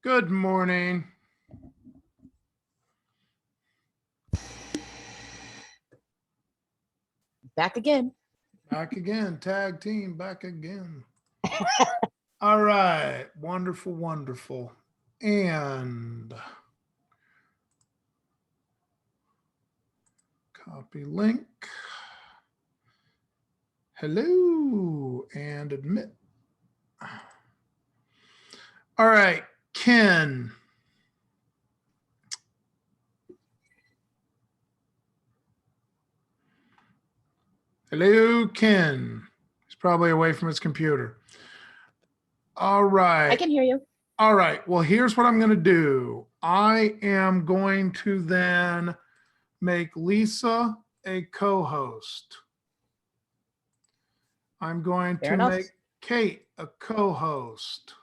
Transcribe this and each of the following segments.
Good morning. Back again. Back again. Tag team back again. All right. Wonderful, wonderful. And copy link. Hello and admit. All right, Ken. Hello, Ken. He's probably away from his computer. All right. I can hear you. All right. Well, here's what I'm going to do. I am going to then make Lisa a co-host. I'm going Fair to enough. make Kate a co-host.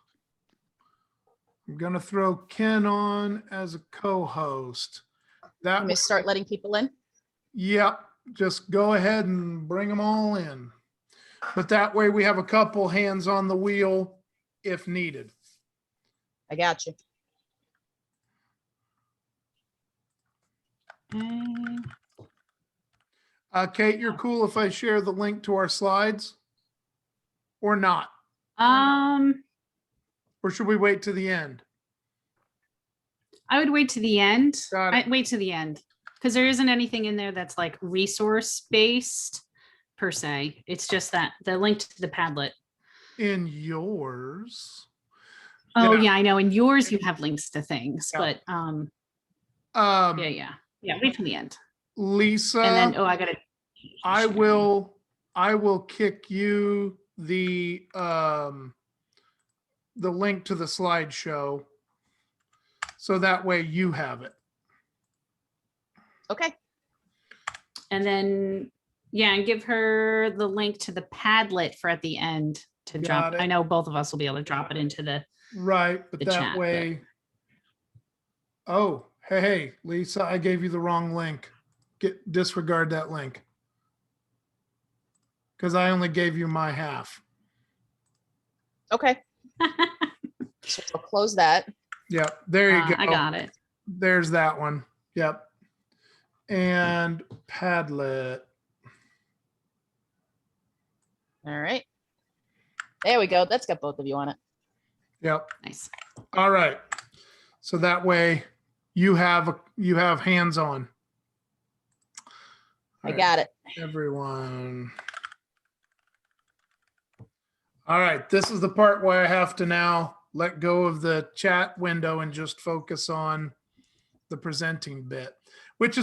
I'm going to throw Ken on as a co-host. That Let me start letting people in. Yep. Just go ahead and bring them all in. But that way we have a couple hands on the wheel if needed. I got you. Kate, you're cool if I share the link to our slides or not? Or should we wait to the end? I would wait to the end. Got it. I'd wait to the end because there isn't anything in there that's like resource based per se. It's just that the link to the Padlet. In yours. Oh yeah, I know. In yours you have links to things, Yeah. but yeah. Wait till the end. Lisa, And then I gotta. I will kick you the link to the slideshow so that way you have it. Okay. And then and give her the link to the Padlet for at the end to Got drop. it. I know both of us will be able to drop it into the. Right, but the that chat, way. Oh, hey, Lisa, I gave you the wrong link. Disregard that link. Because I only gave you my half. Okay. So I'll close that. Yep, there you go. I got it. There's that one. Yep. And Padlet. All right. There we go. That's got both of you on it. Yep. Nice. All right. So that way you have hands on. I got it. Everyone. All right. This is the part where I have to now let go of the chat window and just focus on the presenting bit, which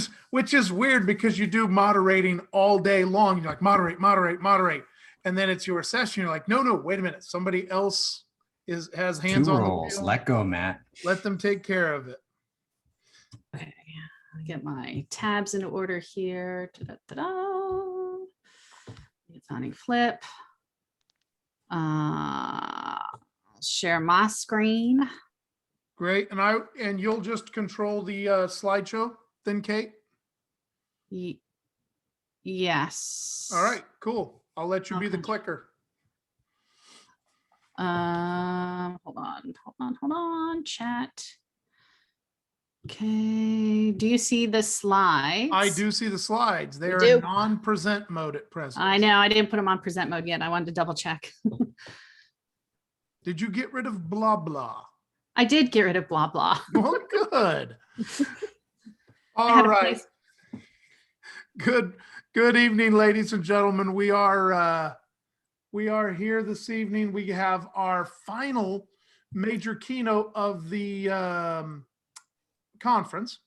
is weird because you do moderating all day long. You're like, moderate. And then it's your session. You're like, no, wait a minute. Somebody else has hands on the wheel. Let go, Matt. Let them take care of it. Okay, I'll get my tabs in order here. Redefining Flip. I'll share my screen. Great. And you'll just control the slideshow then, Kate? Yes. All right, cool. I'll let you be the Okay. clicker. Hold on. Chat. Okay. Do you see the slides? I do see the slides. They You are do. in non-present mode at present. I know. I didn't put them on present mode yet. I wanted to double check. Did you get rid of blah, blah? I did get rid of blah, blah. Well, good. I All had a right. place- Good evening, ladies and gentlemen. We are here this evening. We have our final major keynote of the conference,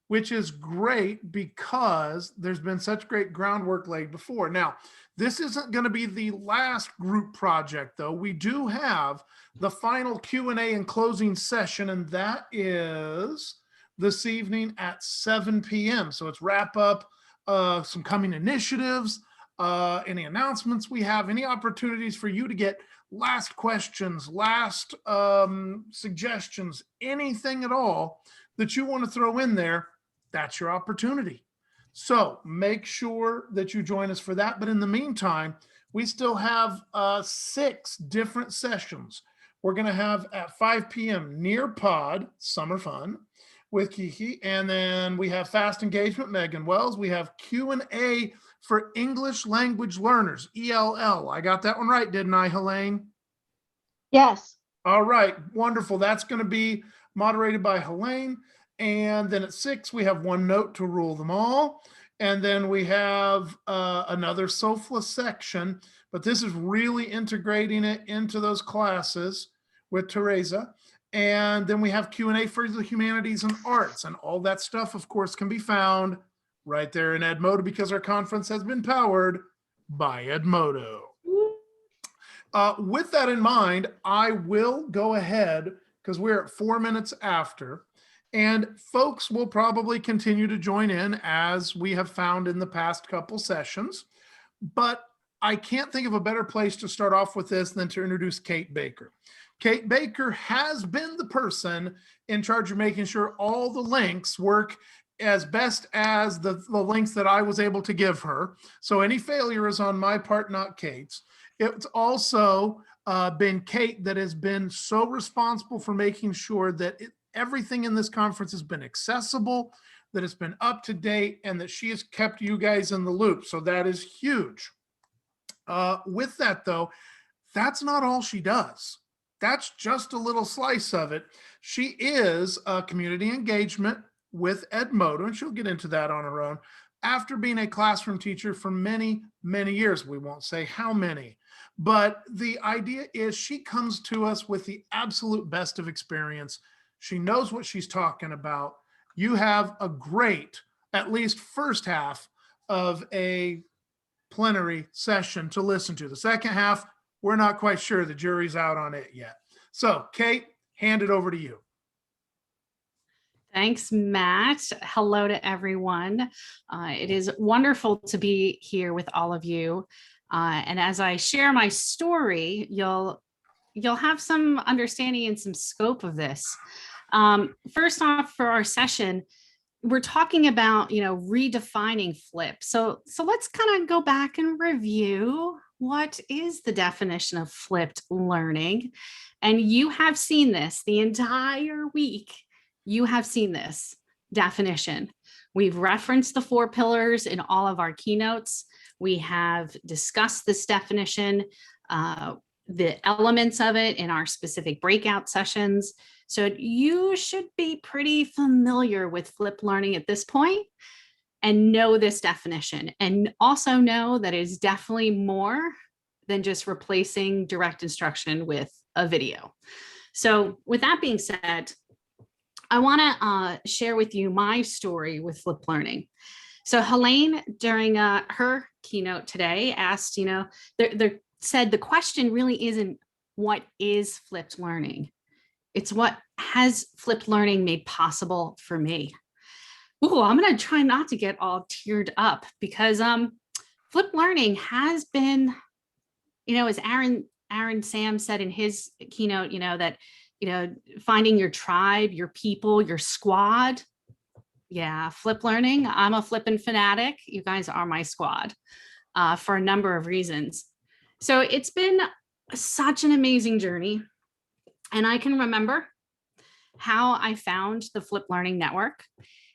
which is great because there's been such great groundwork laid before. Now, this isn't going to be the last group project, though. We do have the final Q&A and closing session, and that is this evening at 7 p.m. So it's wrap up some coming initiatives, any announcements we have, any opportunities for you to get last questions, last suggestions, anything at all that you want to throw in there, that's your opportunity. So make sure that you join us for that. But in the meantime, we still have 6 different sessions We're going to have at 5 p.m. Near Pod, Summer Fun with Kiki. And then we have Fast Engagement, Megan Wells. We have Q&A for English language learners, ELL. I got that one right, didn't I, Helene? Yes. All right, wonderful. That's going to be moderated by Helene. And then at 6, we have One Note to Rule Them All. And then we have another SOFLA section, but this is really integrating it into those classes with Teresa. And then we have Q&A for the humanities and arts, and all that stuff, of course, can be found right there in Edmodo because our conference has been powered by Edmodo. With that in mind, I will go ahead because we're at 4 minutes after, and folks will probably continue to join in as we have found in the past couple sessions. But I can't think of a better place to start off with this than to introduce Kate Baker. Kate Baker has been the person in charge of making sure all the links work as best as the links that I was able to give her. So any failure is on my part, not Kate's. It's also been Kate that has been so responsible for making sure that everything in this conference has been accessible, that it's been up to date, and that she has kept you guys in the loop. So that is huge. With that though, that's not all she does. That's just a little slice of it. She is a community engagement with Edmodo, and she'll get into that on her own, after being a classroom teacher for many, many years. We won't say how many, but the idea is she comes to us with the absolute best of experience. She knows what she's talking about. You have a great, at least first half of a plenary session to listen to. The second half, we're not quite sure. The jury's out on it yet. So, Kate, hand it over to you. Thanks, Matt. Hello to everyone. It is wonderful to be here with all of you. And as I share my story, you'll have some understanding and some scope of this. First off, for our session, we're talking about, redefining flip. So let's kind of go back and review what is the definition of flipped learning. And you have seen this the entire week. You have seen this definition. We've referenced the 4 pillars in all of our keynotes. We have discussed this definition, the elements of it in our specific breakout sessions. So you should be pretty familiar with flipped learning at this point and know this definition, and also know that it is definitely more than just replacing direct instruction with a video. So with that being said, I want to share with you my story with flipped learning. So Helene, during her keynote today, asked, said the question really isn't what is flipped learning. It's what has flipped learning made possible for me. Ooh, I'm going to try not to get all teared up because flipped learning has been, as Aaron Sam said in his keynote, that finding your tribe, your people, your squad. Yeah, flip learning. I'm a flippin' fanatic. You guys are my squad for a number of reasons. So it's been such an amazing journey. And I can remember how I found the Flip Learning Network.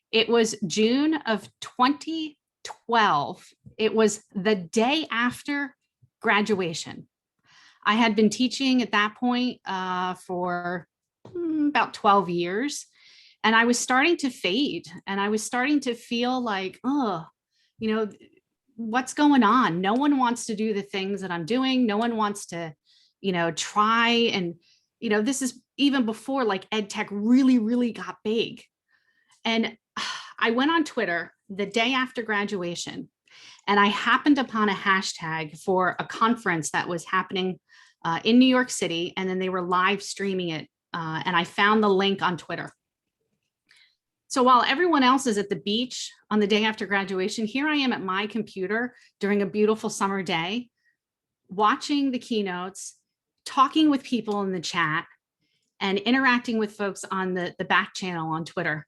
It was June of 2012. It was the day after graduation. I had been teaching at that point for about 12 years, and I was starting to fade, and I was starting to feel like, what's going on? No one wants to do the things that I'm doing. No one wants to, try. And, this is even before like ed tech really, really got big. And I went on Twitter the day after graduation, and I happened upon a hashtag for a conference that was happening in New York City, and then they were live streaming it, and I found the link on Twitter. So while everyone else is at the beach on the day after graduation, here I am at my computer during a beautiful summer day, watching the keynotes, talking with people in the chat, and interacting with folks on the back channel on Twitter.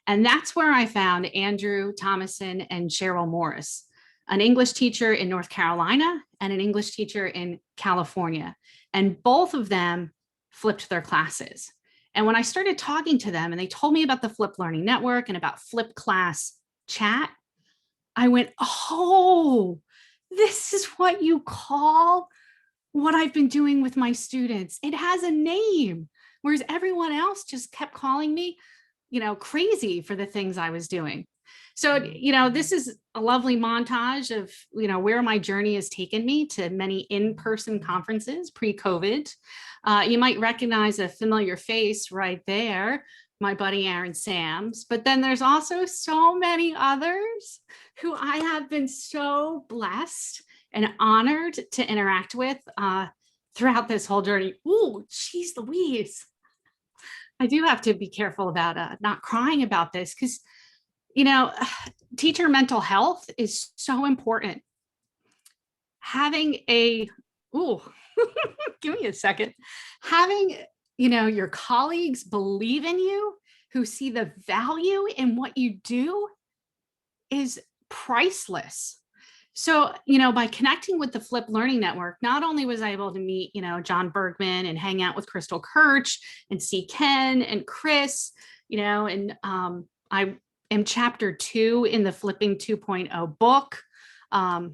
And that's where I found Andrew Thomason and Cheryl Morris, an English teacher in North Carolina and an English teacher in California. And both of them flipped their classes. And when I started talking to them and they told me about the Flip Learning Network and about Flip Class Chat, I went, oh, this is what you call what I've been doing with my students. It has a name, whereas everyone else just kept calling me, crazy for the things I was doing. So, this is a lovely montage of, where my journey has taken me to many in-person conferences pre-COVID. You might recognize a familiar face right there, my buddy Aaron Sams, but then there's also so many others who I have been so blessed and honored to interact with throughout this whole journey. Ooh, geez Louise. I do have to be careful about not crying about this because, teacher mental health is so important. Having give me a second. Having, your colleagues believe in you, who see the value in what you do is priceless. So, by connecting with the Flip Learning Network, not only was I able to meet, John Bergman and hang out with Crystal Kirch and see Ken and Chris, and I am chapter 2 in the Flipping 2.0 book. I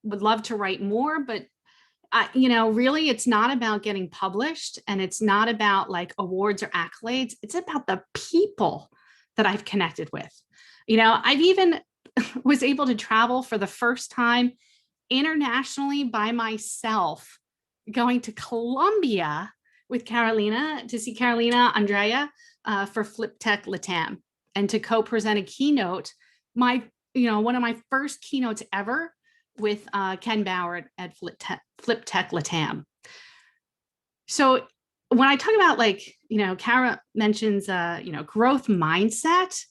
would love to write more, but really it's not about getting published and it's not about like awards or accolades. It's about the people that I've connected with. I've even was able to travel for the first time internationally by myself, going to Colombia with Carolina to see Carolina Andrea for FlipTech2021 and to co-present a keynote, one of my first keynotes ever with Ken Bauer at FlipTech2021. So when I talk about Kara mentions, growth mindset,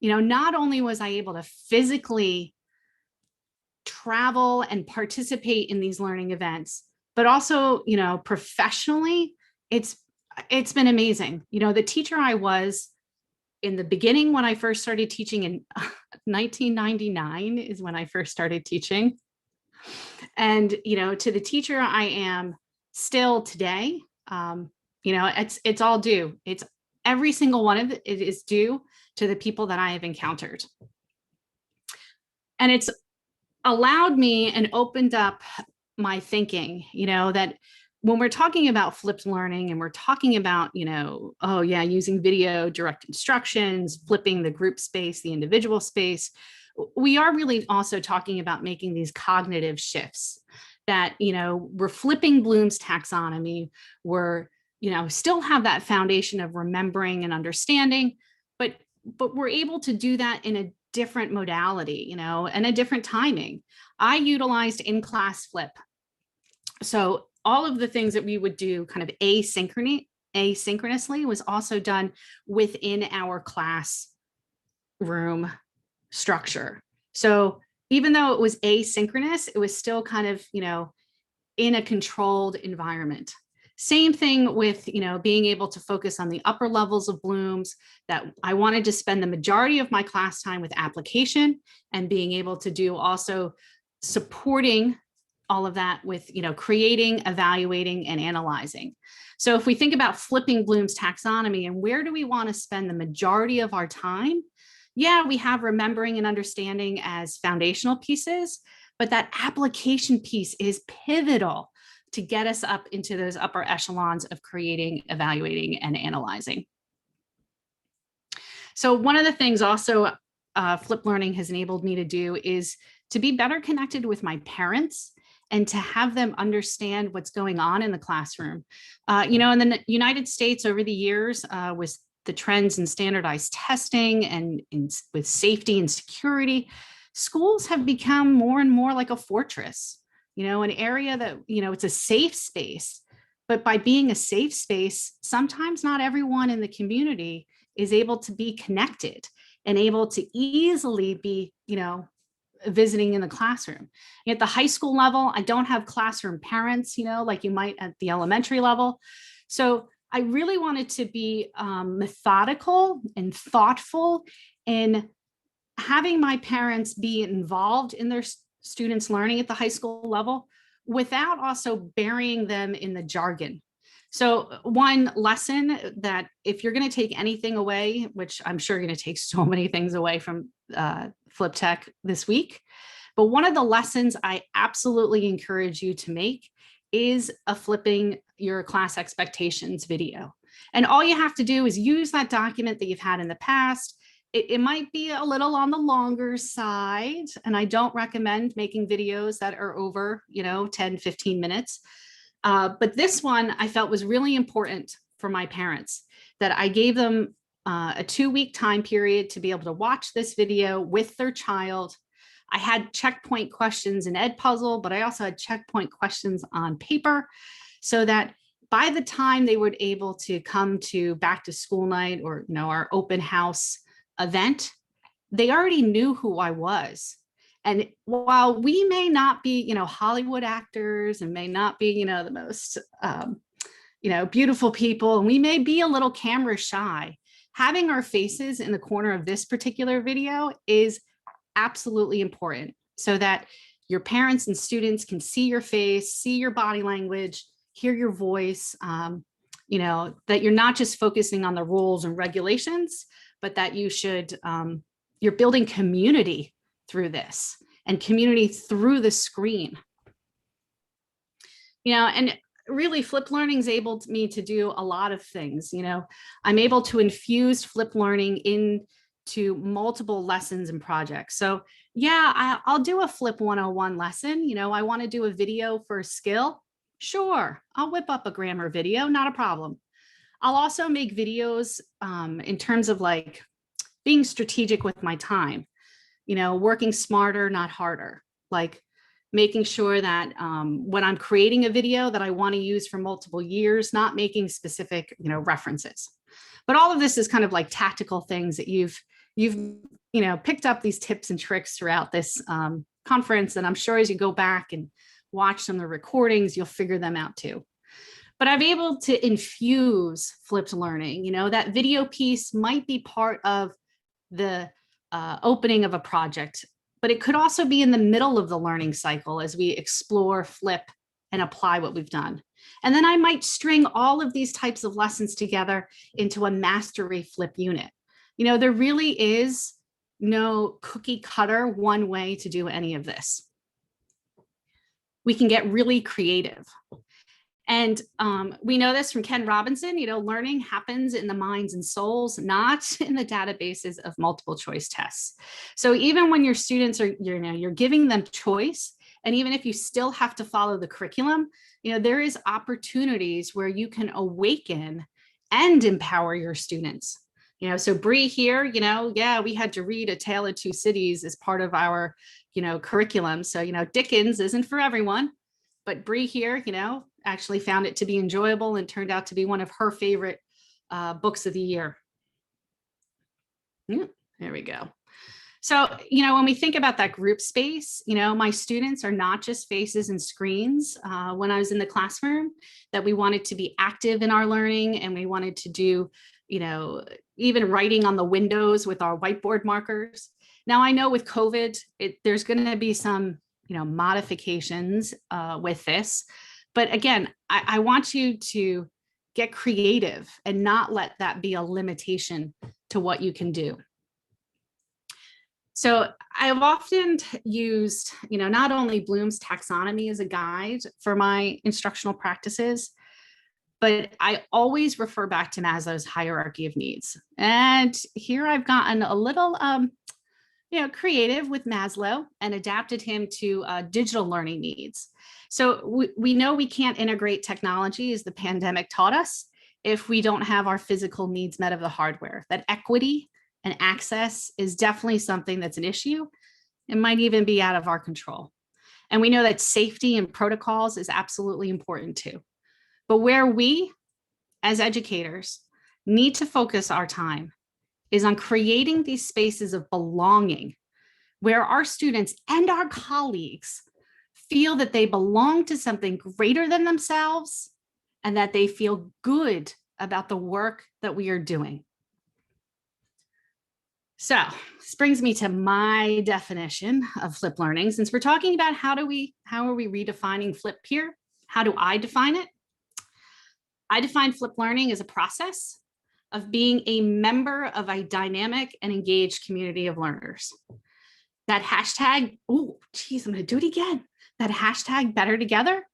not only was I able to physically travel and participate in these learning events, but also, professionally, it's been amazing. The teacher I was in the beginning when I first started teaching in 1999 is when I first started teaching. And, to the teacher I am still today, it's all due. It's every single one of it is due to the people that I have encountered. And it's allowed me and opened up my thinking, that when we're talking about flipped learning and we're talking about, using video, direct instructions, flipping the group space, the individual space, we are really also talking about making these cognitive shifts that, we're flipping Bloom's taxonomy. We're, still have that foundation of remembering and understanding, but we're able to do that in a different modality, and a different timing. I utilized in-class flip. So all of the things that we would do kind of asynchronously was also done within our classroom structure. So even though it was asynchronous, it was still kind of, in a controlled environment. Same thing with, being able to focus on the upper levels of Bloom's, that I wanted to spend the majority of my class time with application and being able to do also supporting all of that with, creating, evaluating, and analyzing. So if we think about flipping Bloom's taxonomy and where do we want to spend the majority of our time? Yeah, we have remembering and understanding as foundational pieces, but that application piece is pivotal to get us up into those upper echelons of creating, evaluating, and analyzing. So one of the things also Flip Learning has enabled me to do is to be better connected with my parents and to have them understand what's going on in the classroom. In the United States over the years, with the trends in standardized testing and with safety and security, schools have become more and more like a fortress, an area that, it's a safe space. But by being a safe space, sometimes not everyone in the community is able to be connected and able to easily be, visiting in the classroom. At the high school level, I don't have classroom parents, like you might at the elementary level. So I really wanted to be methodical and thoughtful in having my parents be involved in their students' learning at the high school level without also burying them in the jargon. So one lesson that if you're going to take anything away, which I'm sure you're going to take so many things away from FlipTech this week, but one of the lessons I absolutely encourage you to make is a flipping your class expectations video. And all you have to do is use that document that you've had in the past. It might be a little on the longer side, and I don't recommend making videos that are over, 10, 15 minutes. But this one I felt was really important for my parents, that I gave them a 2-week time period to be able to watch this video with their child. I had checkpoint questions in Edpuzzle, but I also had checkpoint questions on paper, so that by the time they were able to come to back to school night or our open house event, they already knew who I was. And while we may not be, Hollywood actors and may not be, the most, beautiful people, and we may be a little camera shy, having our faces in the corner of this particular video is absolutely important, so that your parents and students can see your face, see your body language, hear your voice, that you're not just focusing on the rules and regulations, but that you're building community through this, and community through the screen. And really Flip Learning is able me to do a lot of things. I'm able to infuse Flip Learning into multiple lessons and projects. So yeah, I'll do a Flip 101 lesson. I want to do a video for a skill. Sure, I'll whip up a grammar video, not a problem. I'll also make videos in terms of like being strategic with my time, working smarter, not harder, like making sure that when I'm creating a video that I want to use for multiple years, not making specific, references. But all of this is kind of like tactical things that you've picked up these tips and tricks throughout this conference. And I'm sure as you go back and watch some of the recordings, you'll figure them out too. But I'm able to infuse flipped learning. That video piece might be part of the opening of a project, but it could also be in the middle of the learning cycle as we explore, flip, and apply what we've done. And then I might string all of these types of lessons together into a mastery flip unit. There really is no cookie cutter one way to do any of this. We can get really creative. And we know this from Ken Robinson, learning happens in the minds and souls, not in the databases of multiple choice tests. So even when your students are, you're giving them choice, and even if you still have to follow the curriculum, there is opportunities where you can awaken and empower your students. So Bree here, yeah, we had to read A Tale of Two Cities as part of our, curriculum. So, Dickens isn't for everyone, but Bree here, actually found it to be enjoyable and turned out to be one of her favorite books of the year. Yeah, there we go. So, when we think about that group space, my students are not just faces and screens. When I was in the classroom, that we wanted to be active in our learning, and we wanted to do, even writing on the windows with our whiteboard markers. Now, I know with COVID, there's going to be some, modifications with this. But again, I want you to get creative and not let that be a limitation to what you can do. So I've often used, not only Bloom's taxonomy as a guide for my instructional practices, but I always refer back to Maslow's hierarchy of needs. And here I've gotten a little, creative with Maslow and adapted him to digital learning needs. So we know we can't integrate technology, as the pandemic taught us, if we don't have our physical needs met of the hardware. That equity and access is definitely something that's an issue. It might even be out of our control. And we know that safety and protocols is absolutely important too. But where we, as educators, need to focus our time is on creating these spaces of belonging where our students and our colleagues feel that they belong to something greater than themselves and that they feel good about the work that we are doing. So this brings me to my definition of flip learning. Since we're talking about how are we redefining flip here? How do I define it? I define flip learning as a process of being a member of a dynamic and engaged community of learners. That hashtag, oh, geez, I'm going to do it again. That hashtag better together.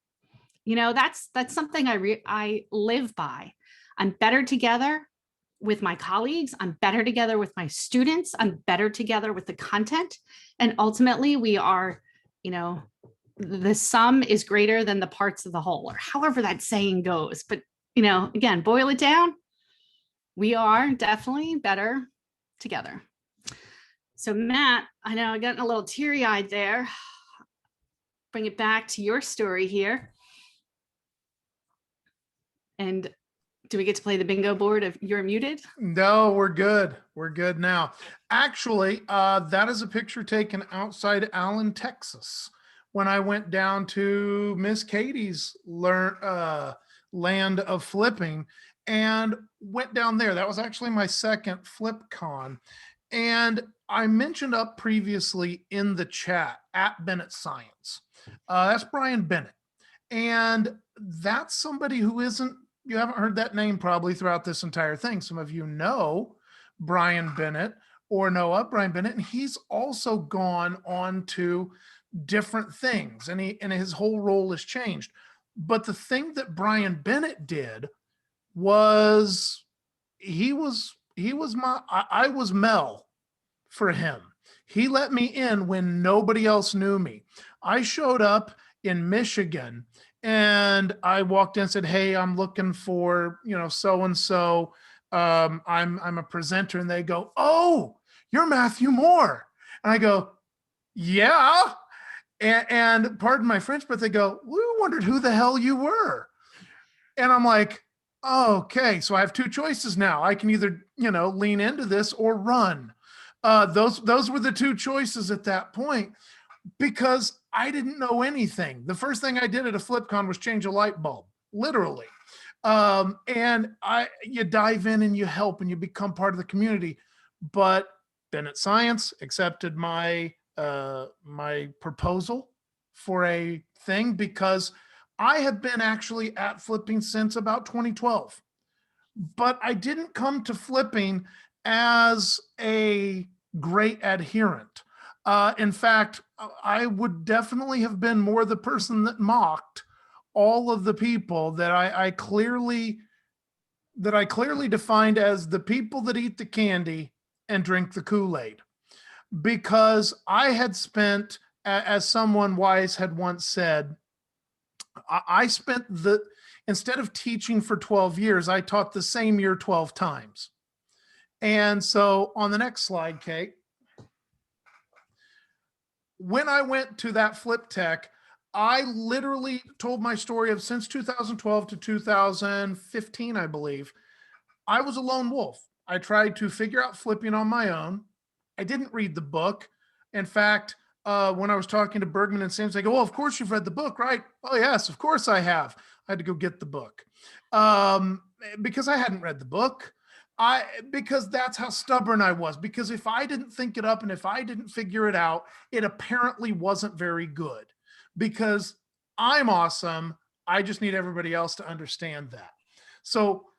You know, that's something I live by. I'm better together with my colleagues. I'm better together with my students. I'm better together with the content. And ultimately we are, you know, the sum is greater than the parts of the whole, or however that saying goes. But, you know, again, boil it down. We are definitely better together. So Matt, I know I got a little teary-eyed there. Bring it back to your story here. And do we get to play the bingo board of you're muted? No, we're good. We're good now. Actually, that is a picture taken outside Allen, Texas, when I went down to Miss Katie's land of flipping and went down there. That was actually my second FlipCon. And I mentioned up previously in the chat at Bennett Science. That's Brian Bennett. And that's somebody who you haven't heard that name probably throughout this entire thing. Some of you know Brian Bennett or know of Brian Bennett, and he's also gone on to different things, and his whole role has changed. But the thing that Brian Bennett did was I was Mel for him. He let me in when nobody else knew me. I showed up in Michigan and I walked in and said, "Hey, I'm looking for, so-and-so. I'm a presenter." And they go, "Oh, you're Matthew Moore." And I go, "Yeah." And pardon my French, but they go, "We wondered who the hell you were." And I'm like, okay, so I have two choices now. I can either, lean into this or run. Those were the two choices at that point, because I didn't know anything. The first thing I did at a FlipCon was change a light bulb, literally. And you dive in and you help and you become part of the community. But Bennett Science accepted my proposal for a thing, because I have been actually at flipping since about 2012, but I didn't come to flipping as a great adherent. In fact, I would definitely have been more the person that mocked all of the people that I clearly defined as the people that eat the candy and drink the Kool-Aid. Because I had spent, as someone wise had once said, I spent instead of teaching for 12 years, I taught the same year 12 times. And so on the next slide, Kate, when I went to that FlipTech, I literally told my story of since 2012 to 2015, I believe, I was a lone wolf. I tried to figure out flipping on my own. I didn't read the book. In fact, when I was talking to Bergman and Sims, they go, "Well, of course you've read the book, right?" "Oh, yes, of course I have." I had to go get the book because I hadn't read the book. Because that's how stubborn I was. Because if I didn't think it up and if I didn't figure it out, it apparently wasn't very good. Because I'm awesome. I just need everybody else to understand that. So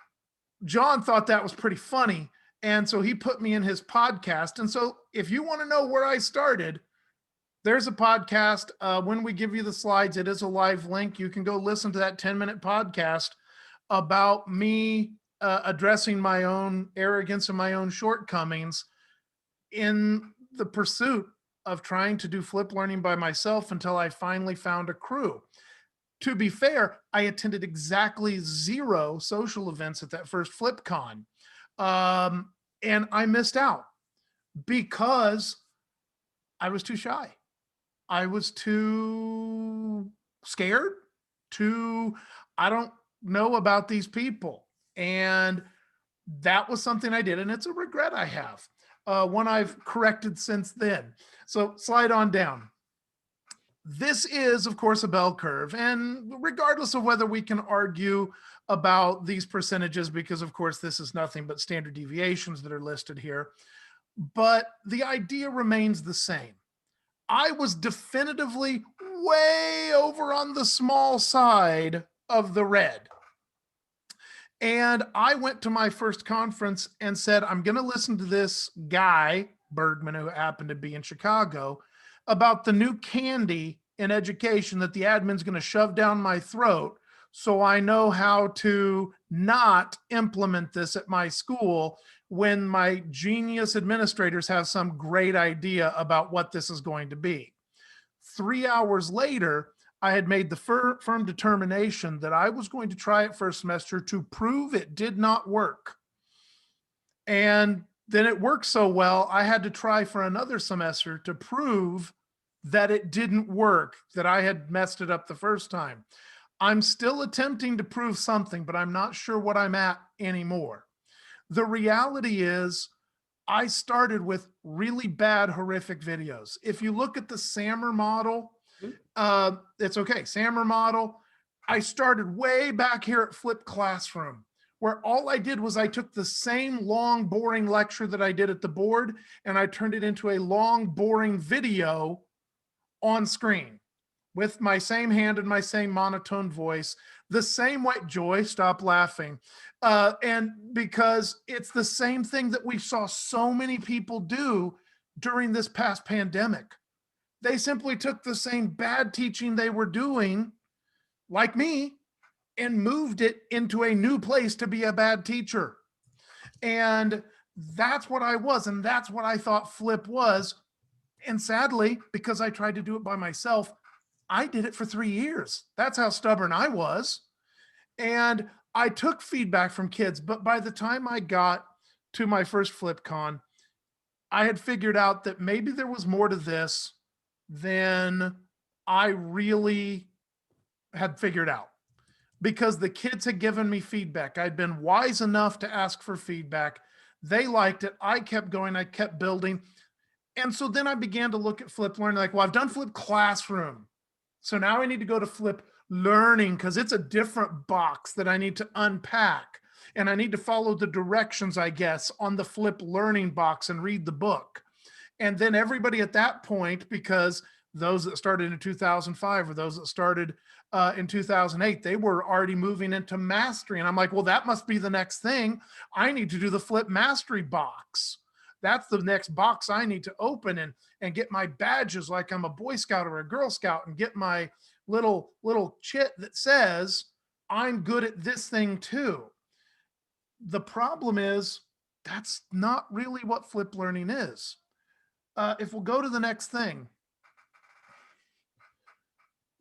John thought that was pretty funny. And so he put me in his podcast. And so if you want to know where I started, there's a podcast. When we give you the slides, it is a live link. You can go listen to that 10-minute podcast about me addressing my own arrogance and my own shortcomings in the pursuit of trying to do flip learning by myself until I finally found a crew. To be fair, I attended exactly 0 social events at that first FlipCon. And I missed out because I was too shy. I was too scared I don't know about these people. And that was something I did. And it's a regret I have, one I've corrected since then. So slide on down. This is, of course, a bell curve. And regardless of whether we can argue about these percentages, because of course, this is nothing but standard deviations that are listed here, but the idea remains the same. I was definitively way over on the small side of the red. And I went to my first conference and said, I'm going to listen to this guy, Bergman, who happened to be in Chicago, about the new candy in education that the admin's going to shove down my throat. So I know how to not implement this at my school when my genius administrators have some great idea about what this is going to be. 3 hours later, I had made the firm determination that I was going to try it for a semester to prove it did not work. And then it worked so well, I had to try for another semester to prove that it didn't work, that I had messed it up the first time. I'm still attempting to prove something, but I'm not sure what I'm at anymore. The reality is, I started with really bad, horrific videos. If you look at the Sammer model, it's okay. Sammer model. I started way back here at Flip Classroom, where all I did was I took the same long, boring lecture that I did at the board, and I turned it into a long, boring video on screen with my same hand and my same monotone voice, the same white joy, stop laughing. And because it's the same thing that we saw so many people do during this past pandemic. They simply took the same bad teaching they were doing, like me, and moved it into a new place to be a bad teacher. And that's what I was. And that's what I thought Flip was. And sadly, because I tried to do it by myself, I did it for 3 years. That's how stubborn I was. And I took feedback from kids, but by the time I got to my first FlipCon, I had figured out that maybe there was more to this than I really had figured out, because the kids had given me feedback. I'd been wise enough to ask for feedback. They liked it. I kept going. I kept building. And so then I began to look at Flip Learning like, well, I've done Flip Classroom. So now I need to go to Flip Learning because it's a different box that I need to unpack. And I need to follow the directions, I guess, on the Flip Learning box and read the book. And then everybody at that point, because those that started in 2005 or those that started in 2008, they were already moving into mastery. And I'm like, well, that must be the next thing. I need to do the Flip Mastery box. That's the next box I need to open and get my badges like I'm a Boy Scout or a Girl Scout, and get my little chit that says I'm good at this thing too. The problem is that's not really what Flip Learning is. If we'll go to the next thing,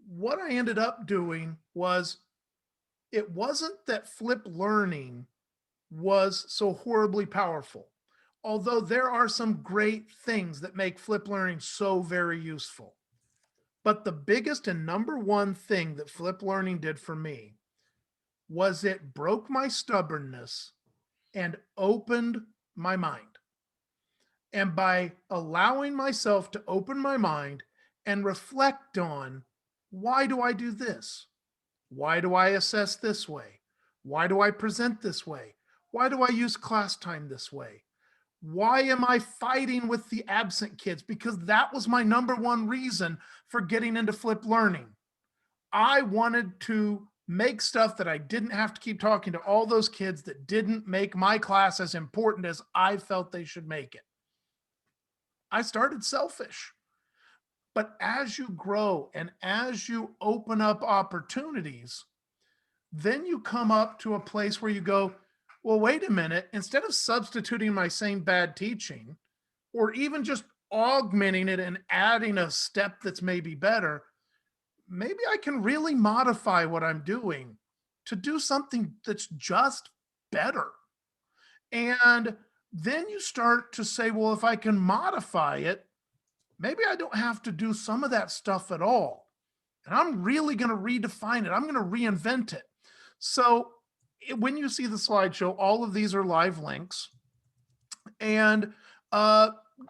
what I ended up doing was, it wasn't that Flip Learning was so horribly powerful, although there are some great things that make Flip Learning so very useful. But the biggest and number one thing that Flip Learning did for me was it broke my stubbornness and opened my mind. And by allowing myself to open my mind and reflect on, why do I do this? Why do I assess this way? Why do I present this way? Why do I use class time this way? Why am I fighting with the absent kids? Because that was my number one reason for getting into Flip Learning. I wanted to make stuff that I didn't have to keep talking to all those kids that didn't make my class as important as I felt they should make it. I started selfish. But as you grow and as you open up opportunities, then you come up to a place where you go, well, wait a minute, instead of substituting my same bad teaching, or even just augmenting it and adding a step that's maybe better, maybe I can really modify what I'm doing to do something that's just better. And then you start to say, well, if I can modify it, maybe I don't have to do some of that stuff at all. And I'm really going to redefine it. I'm going to reinvent it. So when you see the slideshow, all of these are live links. And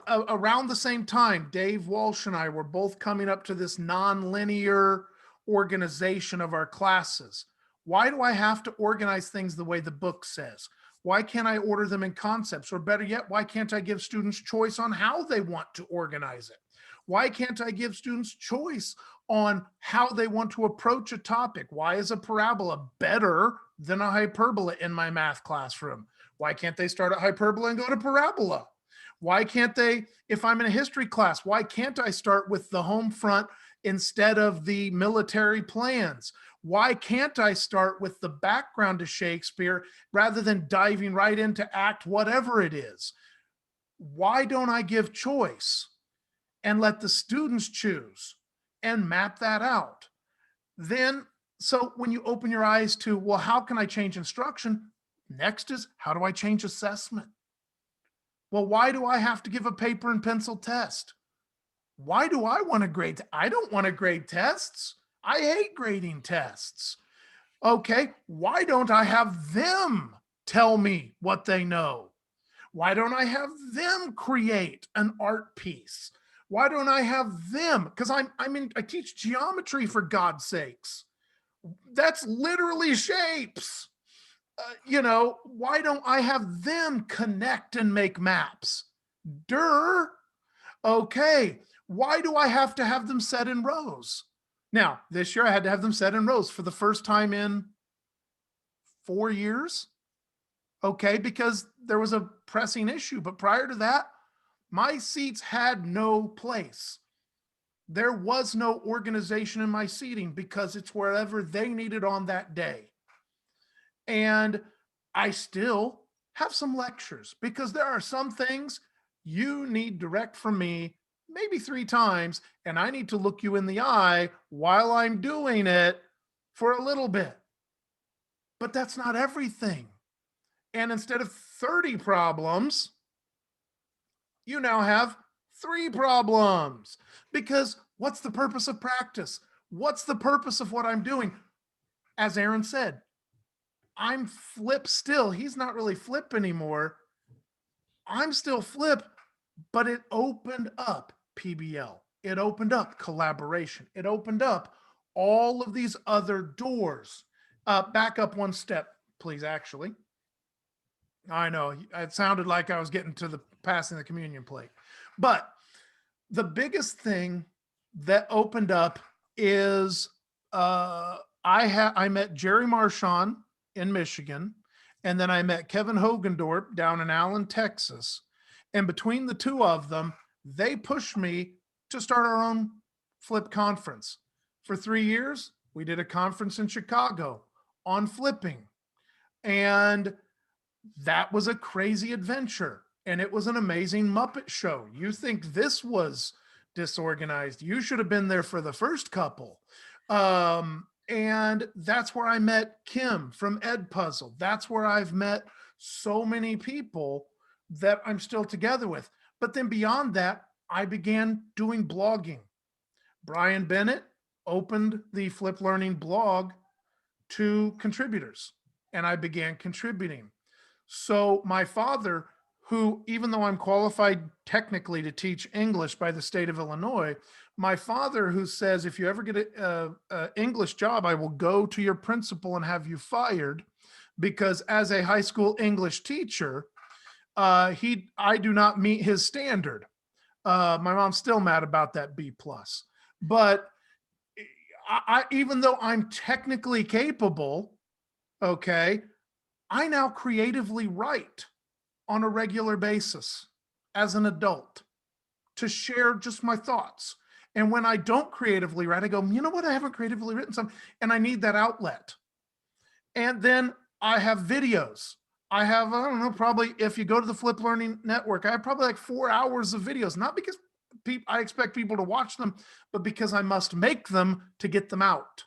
around the same time, Dave Walsh and I were both coming up to this nonlinear organization of our classes. Why do I have to organize things the way the book says? Why can't I order them in concepts? Or better yet, why can't I give students choice on how they want to organize it? Why can't I give students choice on how they want to approach a topic? Why is a parabola better than a hyperbola in my math classroom? Why can't they start at hyperbola and go to parabola? Why can't they, if I'm in a history class, why can't I start with the home front instead of the military plans? Why can't I start with the background to Shakespeare rather than diving right into act whatever it is? Why don't I give choice and let the students choose and map that out? Then, so when you open your eyes to, well, how can I change instruction? Next is, how do I change assessment? Well, why do I have to give a paper and pencil test? Why do I want to grade? I don't want to grade tests. I hate grading tests. Okay, why don't I have them tell me what they know? Why don't I have them create an art piece? Why don't I have them? Because I teach geometry, for God's sakes. That's literally shapes. Why don't I have them connect and make maps? Okay, why do I have to have them set in rows? Now, this year I had to have them set in rows for the first time in 4 years. Okay, because there was a pressing issue. But prior to that, my seats had no place. There was no organization in my seating because it's wherever they needed on that day. And I still have some lectures because there are some things you need direct from me, maybe 3 times, and I need to look you in the eye while I'm doing it for a little bit. But that's not everything. And instead of 30 problems, you now have 3 problems. Because what's the purpose of practice? What's the purpose of what I'm doing? As Aaron said, I'm Flip still. He's not really Flip anymore. I'm still Flip, but it opened up PBL. It opened up collaboration. It opened up all of these other doors. Back up one step, please, actually. I know it sounded like I was getting to the passing the communion plate, but the biggest thing that opened up is I met Jerry Marchand in Michigan, and then I met Kevin Hogendorp down in Allen, Texas. And between the 2 of them, they pushed me to start our own Flip conference. For 3 years, we did a conference in Chicago on flipping. And that was a crazy adventure. And it was an amazing Muppet show. You think this was disorganized? You should have been there for the first couple. And that's where I met Kim from Ed Puzzle. That's where I've met so many people that I'm still together with. But then beyond that, I began doing blogging. Brian Bennett opened the Flip Learning blog to contributors, and I began contributing. So my father, who, even though I'm qualified technically to teach English by the state of Illinois, my father, who says, if you ever get an English job, I will go to your principal and have you fired, because as a high school English teacher, I do not meet his standard. My mom's still mad about that B+. But I even though I'm technically capable, okay, I now creatively write on a regular basis as an adult to share just my thoughts. And when I don't creatively write, I go, you know what? I haven't creatively written something, and I need that outlet. And then I have videos. I have, I don't know, probably if you go to the Flip Learning Network, I have probably like 4 hours of videos, not because I expect people to watch them, but because I must make them to get them out.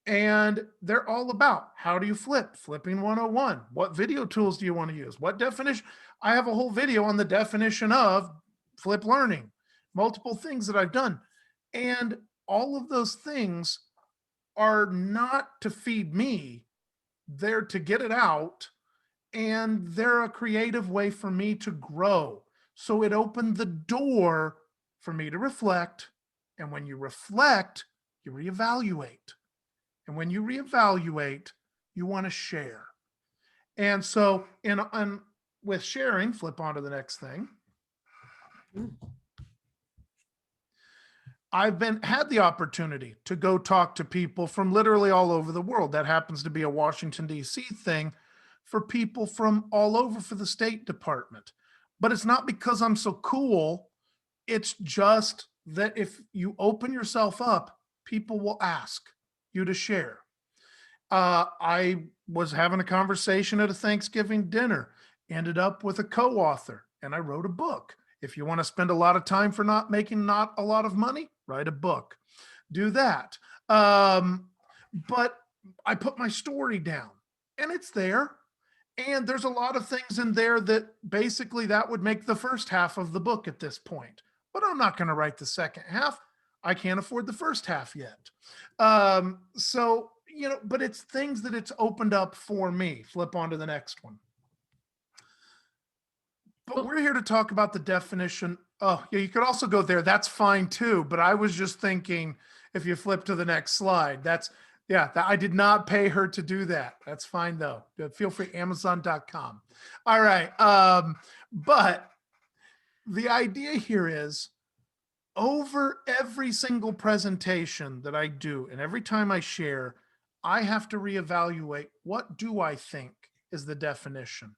And they're all about, how do you flip? Flipping 101. What video tools do you want to use? What definition? I have a whole video on the definition of flip learning, multiple things that I've done. And all of those things are not to feed me. They're to get it out. And they're a creative way for me to grow. So it opened the door for me to reflect. And when you reflect, you reevaluate. And when you reevaluate, you want to share. And so with sharing, flip on to the next thing. I've had the opportunity to go talk to people from literally all over the world. That happens to be a Washington, D.C. thing for people from all over for the State Department. But it's not because I'm so cool. It's just that if you open yourself up, people will ask you to share. I was having a conversation at a Thanksgiving dinner, ended up with a co-author, and I wrote a book. If you want to spend a lot of time for not a lot of money, write a book. Do that. But I put my story down and it's there. And there's a lot of things in there that basically that would make the first half of the book at this point. But I'm not going to write the second half. I can't afford the first half yet. So, but it's things that it's opened up for me. Flip on to the next one. But we're here to talk about the definition. Oh, yeah, you could also go there. That's fine too. But I was just thinking, if you flip to the next slide, I did not pay her to do that. That's fine though. Feel free, Amazon.com. All right. But the idea here is over every single presentation that I do and every time I share, I have to reevaluate, what do I think is the definition?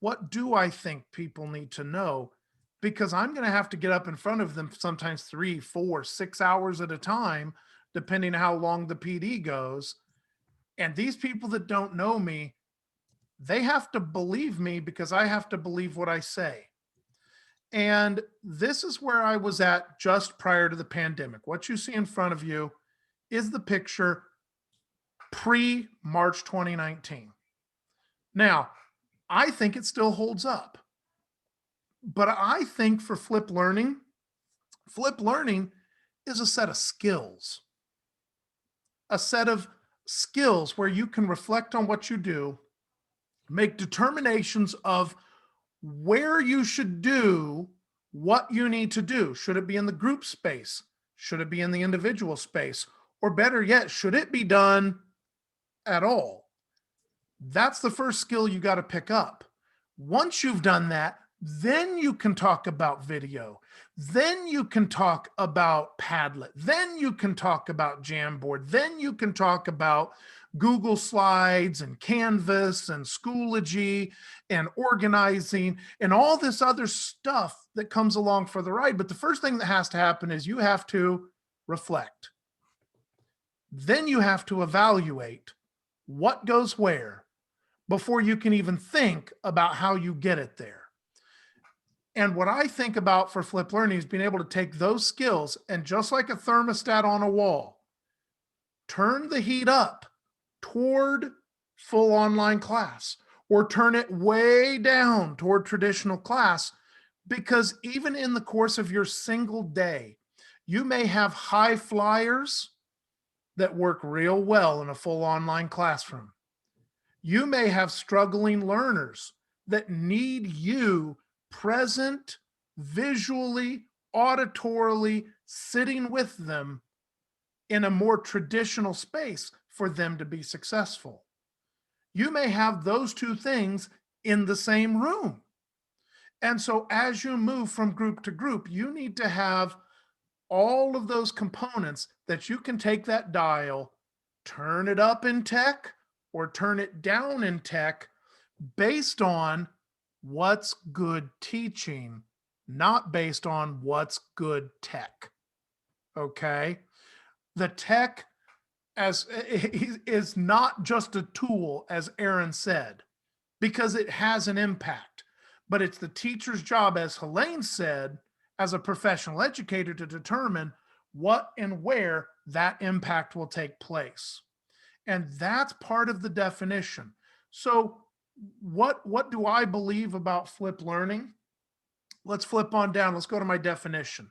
What do I think people need to know? Because I'm going to have to get up in front of them sometimes 3, 4, 6 hours at a time, depending on how long the PD goes. And these people that don't know me, they have to believe me because I have to believe what I say. And this is where I was at just prior to the pandemic. What you see in front of you is the picture pre-March 2019. Now, I think it still holds up. But I think for Flip Learning is a set of skills. A set of skills where you can reflect on what you do, make determinations of where you should do what you need to do. Should it be in the group space? Should it be in the individual space? Or better yet, should it be done at all? That's the first skill you got to pick up. Once you've done that, then you can talk about video. Then you can talk about Padlet. Then you can talk about Jamboard. Then you can talk about Google Slides and Canvas and Schoology and organizing and all this other stuff that comes along for the ride. But the first thing that has to happen is you have to reflect. Then you have to evaluate what goes where before you can even think about how you get it there. And what I think about for Flip Learning is being able to take those skills and, just like a thermostat on a wall, turn the heat up toward full online class or turn it way down toward traditional class. Because even in the course of your single day, you may have high flyers that work real well in a full online classroom. You may have struggling learners that need you present, visually, auditorily, sitting with them in a more traditional space for them to be successful. You may have those two things in the same room. And so as you move from group to group, you need to have all of those components that you can take that dial, turn it up in tech or turn it down in tech based on what's good teaching, not based on what's good tech. Okay? The tech is not just a tool, as Aaron said, because it has an impact, but it's the teacher's job, as Helene said, as a professional educator, to determine what and where that impact will take place. And that's part of the definition. So what do I believe about Flip Learning? Let's flip on down. Let's go to my definition.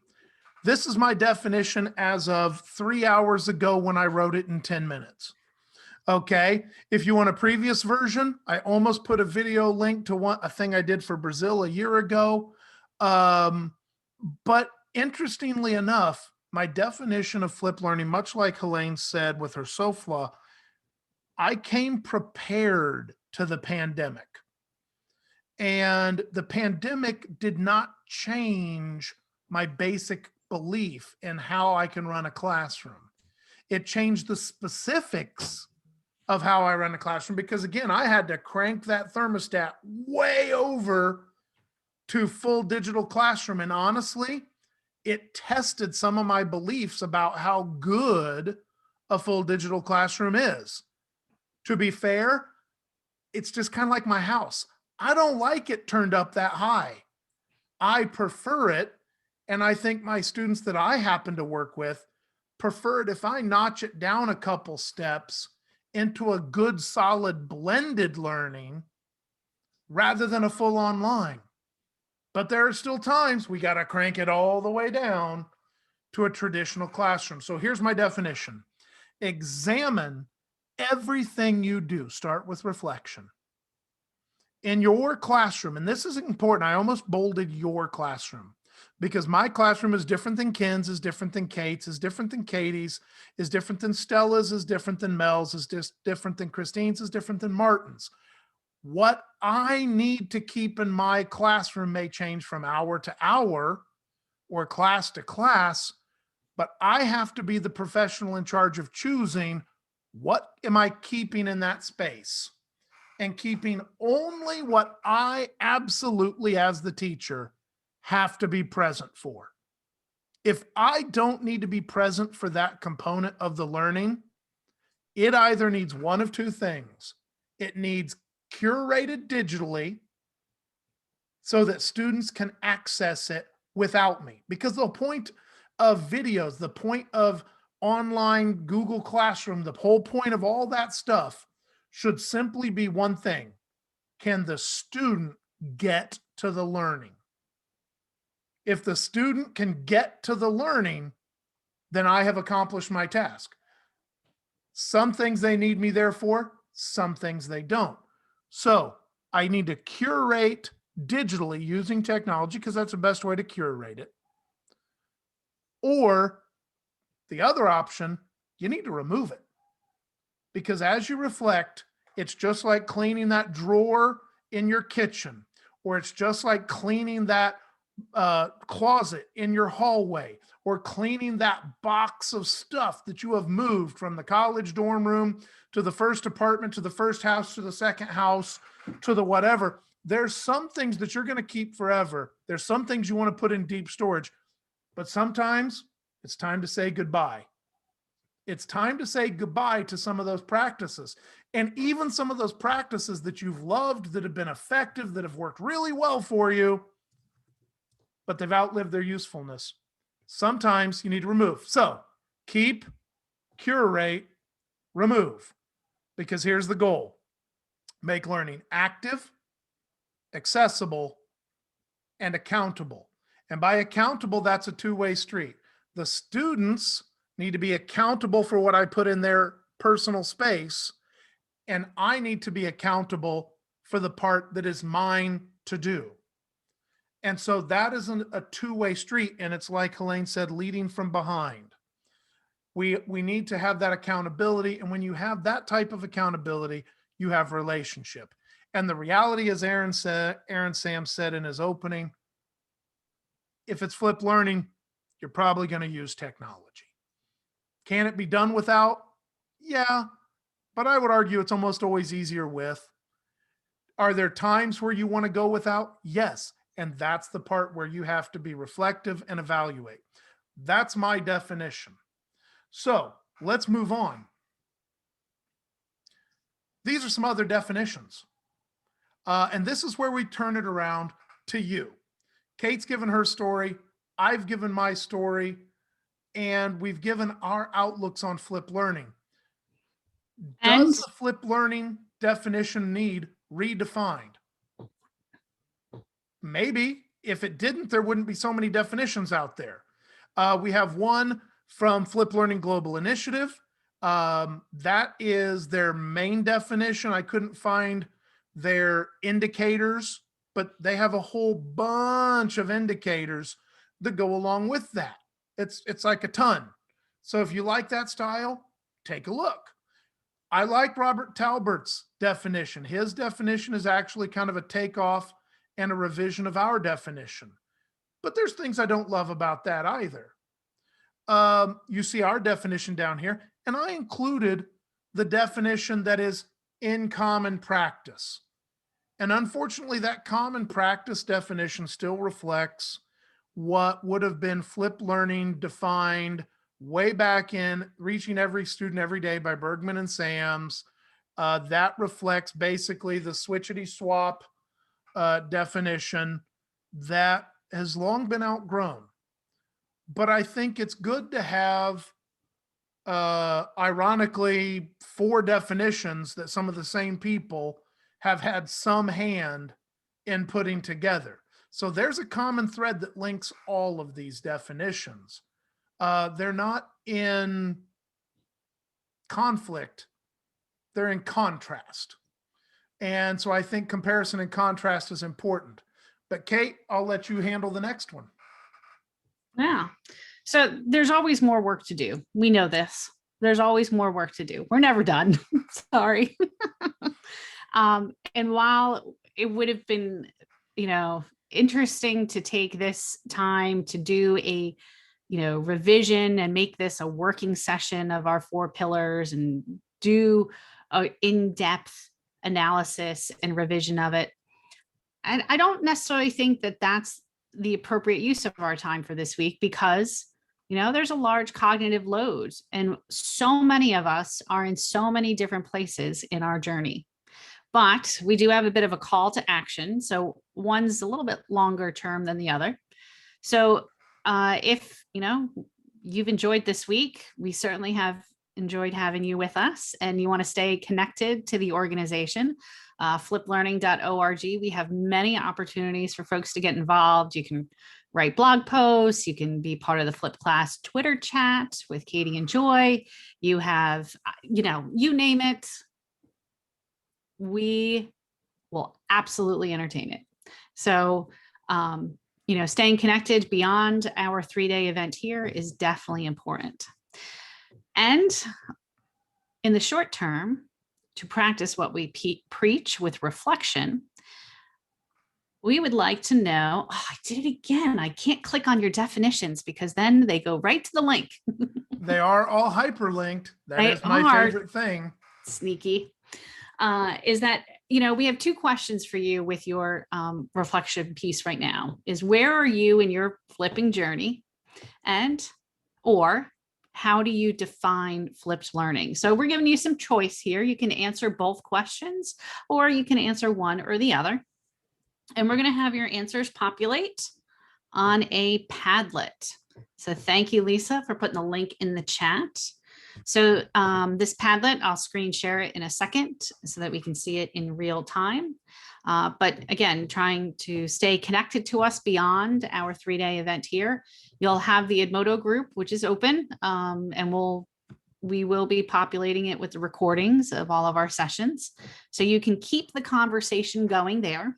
This is my definition as of 3 hours ago when I wrote it in 10 minutes. Okay. If you want a previous version, I almost put a video link to a thing I did for Brazil a year ago. But interestingly enough, my definition of Flip Learning, much like Helene said with her SOFLA, I came prepared to the pandemic. And the pandemic did not change my basic belief in how I can run a classroom. It changed the specifics of how I run a classroom because, again, I had to crank that thermostat way over to full digital classroom. And honestly, it tested some of my beliefs about how good a full digital classroom is. To be fair, it's just kind of like my house. I don't like it turned up that high. I prefer it. And I think my students that I happen to work with prefer it if I notch it down a couple steps into a good, solid blended learning rather than a full online. But there are still times we got to crank it all the way down to a traditional classroom. So here's my definition. Examine everything you do. Start with reflection. In your classroom, and this is important, I almost bolded your classroom because my classroom is different than Ken's, is different than Kate's, is different than Katie's, is different than Stella's, is different than Mel's, is just different than Christine's, is different than Martin's. What I need to keep in my classroom may change from hour to hour or class to class, but I have to be the professional in charge of choosing what am I keeping in that space and keeping only what I absolutely, as the teacher, have to be present for. If I don't need to be present for that component of the learning, it either needs one of two things. It needs curated digitally so that students can access it without me. Because the point of videos, the point of online Google Classroom, the whole point of all that stuff should simply be one thing. Can the student get to the learning? If the student can get to the learning, then I have accomplished my task. Some things they need me there for, some things they don't. So I need to curate digitally using technology because that's the best way to curate it. Or the other option, you need to remove it. Because as you reflect, it's just like cleaning that drawer in your kitchen, or it's just like cleaning that closet in your hallway, or cleaning that box of stuff that you have moved from the college dorm room to the first apartment, to the first house, to the second house, to the whatever. There's some things that you're going to keep forever. There's some things you want to put in deep storage, but sometimes it's time to say goodbye. It's time to say goodbye to some of those practices. And even some of those practices that you've loved, that have been effective, that have worked really well for you, but they've outlived their usefulness. Sometimes you need to remove. So keep, curate, remove, because here's the goal. Make learning active, accessible, and accountable. And by accountable, that's a two-way street. The students need to be accountable for what I put in their personal space, and I need to be accountable for the part that is mine to do. And so that is a two-way street, and it's like Helene said, leading from behind. We need to have that accountability, and when you have that type of accountability, you have relationship. And the reality, as Aaron Sam said in his opening, if it's flipped learning, you're probably going to use technology. Can it be done without? Yeah, but I would argue it's almost always easier with. Are there times where you want to go without? Yes. And that's the part where you have to be reflective and evaluate. That's my definition. So let's move on. These are some other definitions. And this is where we turn it around to you. Kate's given her story. I've given my story. And we've given our outlooks on flipped learning. Does the flipped learning definition need redefined? Maybe. If it didn't, there wouldn't be so many definitions out there. We have one from Flip Learning Global Initiative. That is their main definition. I couldn't find their indicators, but they have a whole bunch of indicators that go along with that. It's like a ton. So if you like that style, take a look. I like Robert Talbert's definition. His definition is actually kind of a takeoff and a revision of our definition. But there's things I don't love about that either. you see our definition down here, and I included the definition that is in common practice. And unfortunately, that common practice definition still reflects what would have been flipped learning defined way back in Reaching Every Student Every Day by Bergman and Sams. That reflects basically the switchity swap definition that has long been outgrown. But I think it's good to have, ironically, 4 definitions that some of the same people have had some hand in putting together. So there's a common thread that links all of these definitions. They're not in conflict, they're in contrast. And so I think comparison and contrast is important. But Kate, I'll let you handle the next one. Yeah. So there's always more work to do. We know this. There's always more work to do. We're never done. Sorry. And while it would have been, interesting to take this time to do a, revision and make this a working session of our 4 pillars and do an in-depth analysis and revision of it. And I don't necessarily think that that's the appropriate use of our time for this week because, there's a large cognitive load and so many of us are in so many different places in our journey. But we do have a bit of a call to action. So one's a little bit longer term than the other. So if, you've enjoyed this week, we certainly have enjoyed having you with us and you want to stay connected to the organization, fliplearning.org. We have many opportunities for folks to get involved. You can write blog posts. You can be part of the Flip Class Twitter chat with Katie and Joy. You have, you name it. We will absolutely entertain it. So, staying connected beyond our 3-day event here is definitely important. And in the short term, to practice what we preach with reflection, we would like to know, I did it again. I can't click on your definitions because then they go right to the link. They are all hyperlinked. That is my favorite thing. Sneaky. Is that, we have 2 questions for you with your reflection piece right now is where are you in your flipping journey or how do you define flipped learning? So we're giving you some choice here. You can answer both questions or you can answer one or the other. And we're going to have your answers populate on a Padlet. So thank you, Lisa, for putting the link in the chat. So this Padlet, I'll screen share it in a second so that we can see it in real time. But again, trying to stay connected to us beyond our 3-day event here. You'll have the Edmodo group, which is open, and we will be populating it with the recordings of all of our sessions. So you can keep the conversation going there.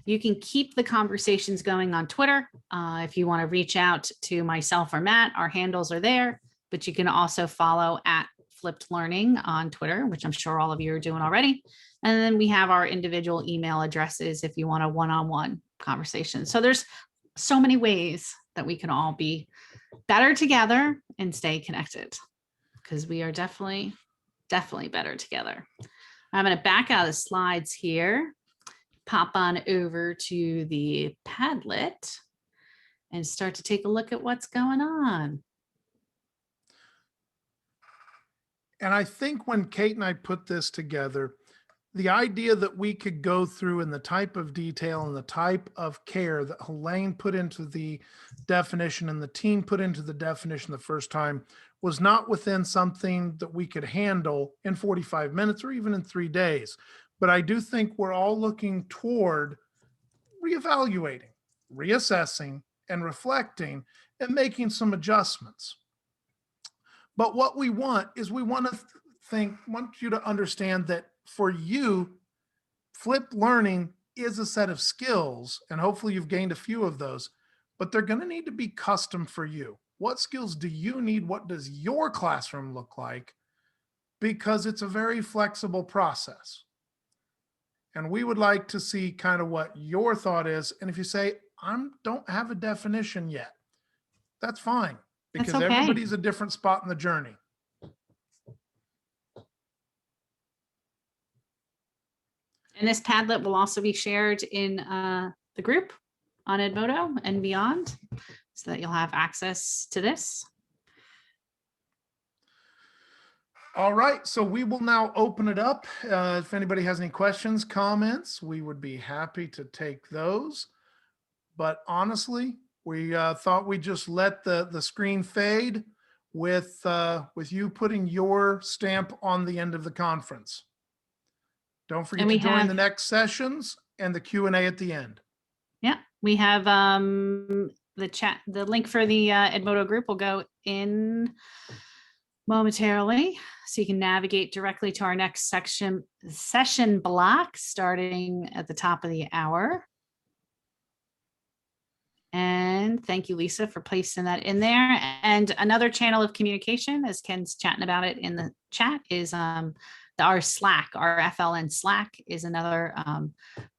You can keep the conversations going on Twitter. If you want to reach out to myself or Matt, our handles are there. But you can also follow at Flipped Learning on Twitter, which I'm sure all of you are doing already. And then we have our individual email addresses if you want a one-on-one conversation. So there's so many ways that we can all be better together and stay connected because we are definitely better together. I'm going to back out of the slides here, pop on over to the Padlet and start to take a look at what's going on. And I think when Kate and I put this together, the idea that we could go through and the type of detail and the type of care that Helene put into the definition and the team put into the definition the first time was not within something that we could handle in 45 minutes or even in 3 days. But I do think we're all looking toward reevaluating, reassessing, and reflecting and making some adjustments. But what we want is we want you to understand that for you, flipped learning is a set of skills, and hopefully you've gained a few of those, but they're going to need to be custom for you. What skills do you need? What does your classroom look like? Because it's a very flexible process. And we would like to see kind of what your thought is. And if you say, I don't have a definition yet, that's fine. That's because okay. everybody's a different spot in the journey. And this Padlet will also be shared in the group on Edmodo and beyond, so that you'll have access to this. All right, so we will now open it up. If anybody has any questions, comments, we would be happy to take those. But honestly, we thought we'd just let the screen fade with you putting your stamp on the end of the conference. Don't forget And to we join the have- next sessions and the Q&A at the end. Yeah, we have the chat, the link for the Edmodo group will go in momentarily, so you can navigate directly to our next session block starting at the top of the hour. And thank you, Lisa, for placing that in there. And another channel of communication, as Ken's chatting about it in the chat, is our Slack. Our FLN Slack is another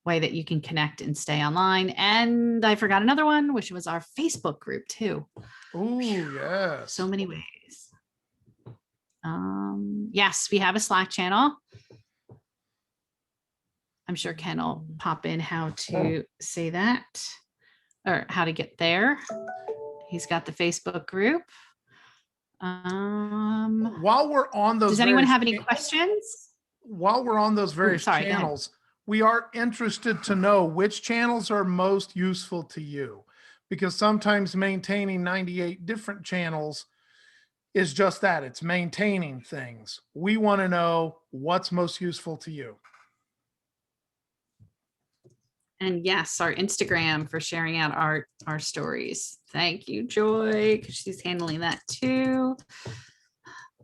way that you can connect and stay online. And I forgot another one, which was our Facebook group too. Oh, yes. So many ways. Yes, we have a Slack channel. I'm sure Ken will pop in how to say that or how to get there. He's got the Facebook group. While we're on those, Does anyone various have any questions? while we're on those various sorry, go ahead. channels, we are interested to know which channels are most useful to you, because sometimes maintaining 98 different channels is just that, it's maintaining things. We want to know what's most useful to you. And yes, our Instagram for sharing out our stories. Thank you, Joy, because she's handling that too.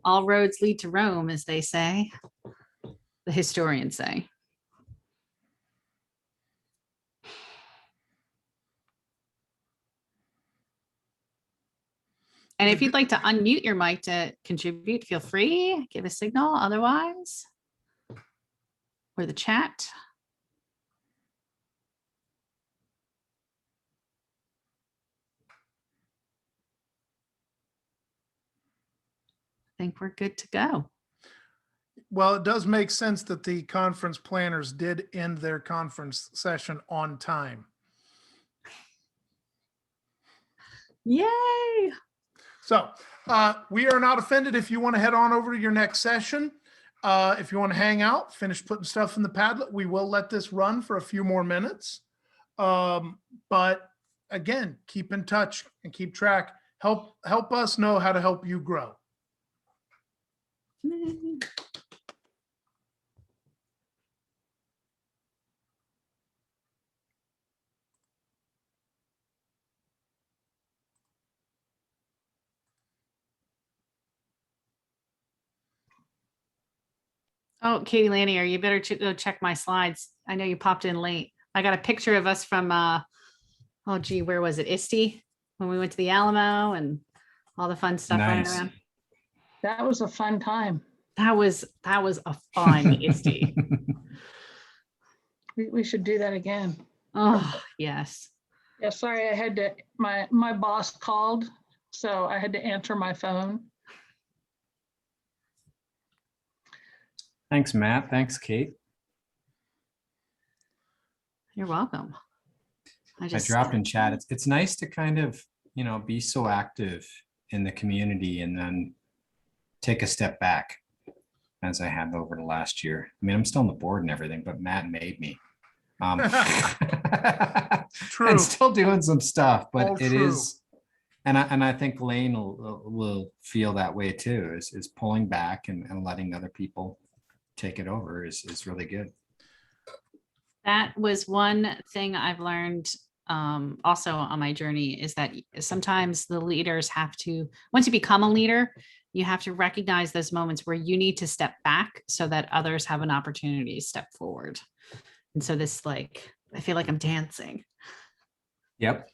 All roads lead to Rome, as they say, the historians say. And if you'd like to unmute your mic to contribute, feel free, give a signal otherwise, or the chat. I think we're good to go. Well, it does make sense that the conference planners did end their conference session on time. Yay! So we are not offended if you want to head on over to your next session. If you want to hang out, finish putting stuff in the Padlet, we will let this run for a few more minutes. But again, keep in touch and keep track. Help us know how to help you grow. Oh, Katie Lanier, you better go check my slides. I know you popped in late. I got a picture of us from, oh gee, where was it? ISTE, when we went to the Alamo and all the fun stuff running Nice. around. That was a fun time. That was a fun ISTE. We should do that again. Oh, yes. Yeah, sorry, I had to, my boss called, so I had to answer my phone. Thanks, Matt. Thanks, Kate. You're welcome. I dropped in chat. It's nice to kind of, be so active in the community and then take a step back, as I have over the last year. I mean, I'm still on the board and everything, but Matt made me. True. And still doing some stuff, but All it true. is, and I think Lane will feel that way too, is pulling back and letting other people take it over is really good. That was one thing I've learned also on my journey, is that sometimes the leaders have to, once you become a leader, you have to recognize those moments where you need to step back so that others have an opportunity to step forward. And so this, like, I feel like I'm dancing. Yep.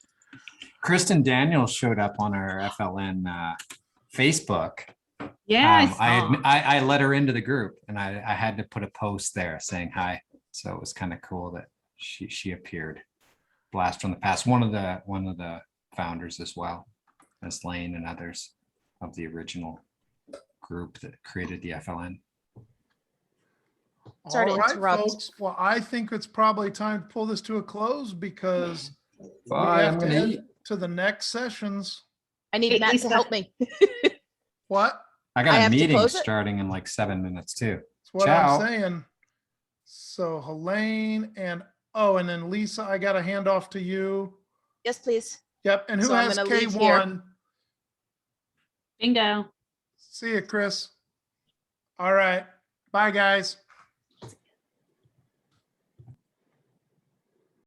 Kristen Daniels showed up on our FLN Facebook. Yeah. I let her into the group, and I had to put a post there saying hi. So it was kind of cool that she appeared. Blast from the past. One of the founders as well. as Lane and others of the original group that created the FLN. Sorry to All right, interrupt. folks. Well, I think it's probably time to pull this to a close because we Bye, have I'm to gonna head eat. to the next sessions. I need Hey, Matt Lisa. to help me. What? I got I a have to meeting close it? starting in like 7 minutes too. That's what Ciao. I'm saying. So Helene and, oh, and then Lisa, I got to hand off to you. Yes, please. Yep. And who So I'm has gonna leave here. K1? Bingo. See you, Chris. All right. Bye, guys.